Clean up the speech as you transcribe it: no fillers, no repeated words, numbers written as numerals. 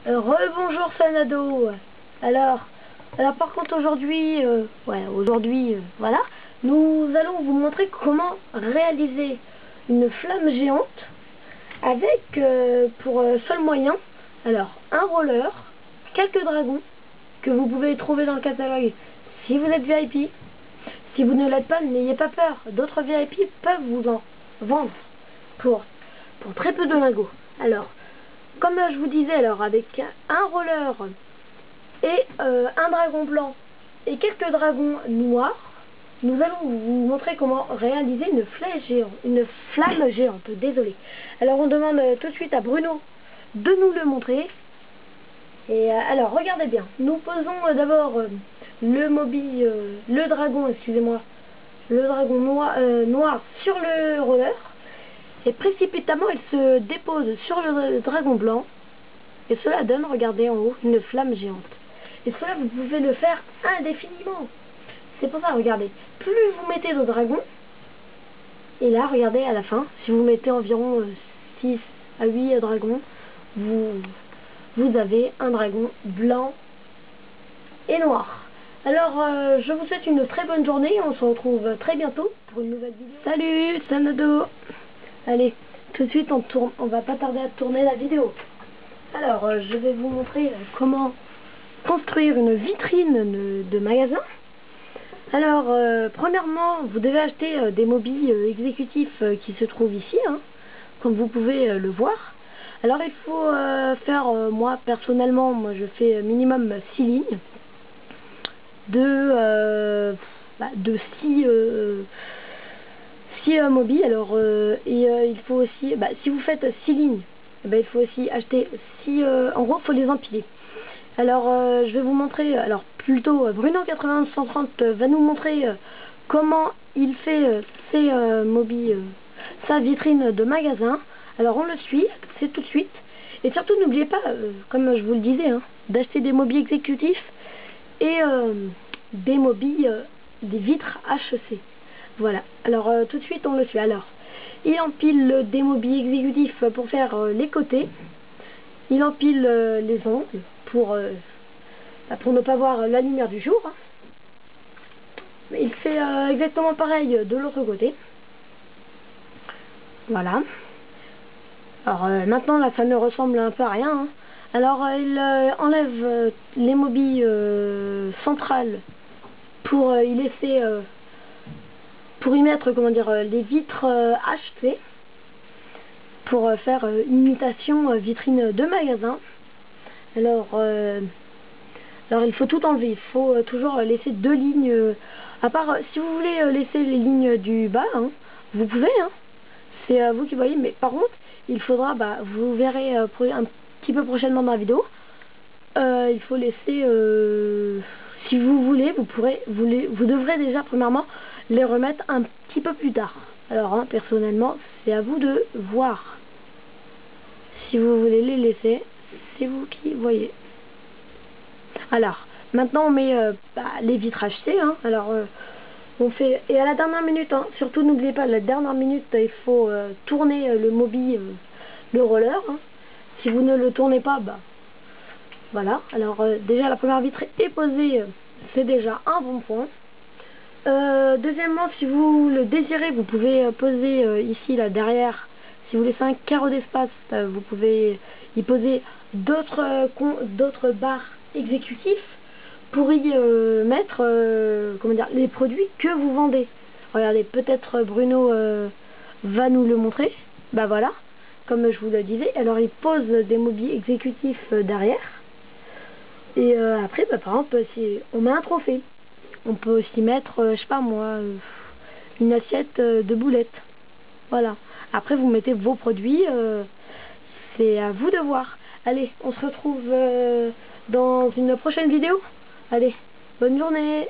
Rebonjour Sanado. Alors, par contre aujourd'hui, voilà, nous allons vous montrer comment réaliser une flamme géante avec, pour seul moyen, alors un roller, quelques dragons que vous pouvez trouver dans le catalogue si vous êtes VIP. Si vous ne l'êtes pas, n'ayez pas peur, d'autres VIP peuvent vous en vendre pour très peu de lingots. Alors, comme je vous disais, alors avec un roller et un dragon blanc et quelques dragons noirs, nous allons vous montrer comment réaliser une flamme géante. Désolé. Alors on demande tout de suite à Bruno de nous le montrer. Et alors regardez bien. Nous posons d'abord le dragon, excusez-moi, le dragon noir sur le roller. Et précipitamment, il se dépose sur le dragon blanc. Et cela donne, regardez en haut, une flamme géante. Et cela, vous pouvez le faire indéfiniment. C'est pour ça, regardez. Plus vous mettez de dragons, et là, regardez, à la fin, si vous mettez environ 6 à 8 dragons, vous avez un dragon blanc et noir. Alors, je vous souhaite une très bonne journée. On se retrouve très bientôt pour une nouvelle vidéo. Salut, Sanado. Allez, tout de suite on va pas tarder à tourner la vidéo. Alors, je vais vous montrer comment construire une vitrine de magasin. Alors, premièrement, vous devez acheter des mobiles exécutifs qui se trouvent ici, hein, comme vous pouvez le voir. Alors, il faut faire, moi personnellement, je fais minimum 6 lignes de 6 mobiles. Alors, il faut aussi, si vous faites 6 lignes, il faut aussi acheter 6, en gros, il faut les empiler. Alors, je vais vous montrer, alors plutôt Bruno9130 va nous montrer comment il fait ses mobiles, sa vitrine de magasin. Alors, on le suit, c'est tout de suite. Et surtout, n'oubliez pas, comme je vous le disais, hein, d'acheter des mobiles exécutifs et des mobiles, des vitres HEC. Voilà, alors tout de suite, on le suit. Alors, il empile des mobiles exécutifs pour faire les côtés. Il empile les angles pour ne pas voir la lumière du jour. Il fait exactement pareil de l'autre côté. Voilà. Alors maintenant là ça ne ressemble un peu à rien. Hein. Alors il enlève les mobiles centrales pour y laisser pour y mettre, comment dire, les vitres HC pour faire une imitation vitrine de magasin. Alors il faut tout enlever, il faut toujours laisser 2 lignes, à part si vous voulez laisser les lignes du bas, hein, vous pouvez, hein, c'est vous qui voyez, mais par contre il faudra, vous verrez un petit peu prochainement dans la vidéo, il faut laisser, si vous voulez, vous devrez déjà premièrement les remettre un petit peu plus tard. Alors hein, personnellement c'est à vous de voir. Si vous voulez les laisser, c'est vous qui voyez. Alors, maintenant on met les vitres HC, hein. Alors, on fait, et à la dernière minute, hein, surtout n'oubliez pas, la dernière minute, il faut tourner le mobile, le roller. Hein. Si vous ne le tournez pas, voilà. Alors, déjà la première vitre est posée, c'est déjà un bon point. Deuxièmement, si vous le désirez, vous pouvez poser ici, là, derrière, si vous laissez un carreau d'espace, vous pouvez y poser d'autres barres exécutifs pour y mettre comment dire, les produits que vous vendez. Regardez, peut-être Bruno va nous le montrer. Voilà, comme je vous le disais. Alors il pose des mobiles exécutifs derrière. Et après, par exemple, si on met un trophée, on peut aussi mettre, je sais pas moi, une assiette de boulettes. Voilà. Après, vous mettez vos produits. C'est à vous de voir. Allez, on se retrouve dans une prochaine vidéo. Allez, bonne journée.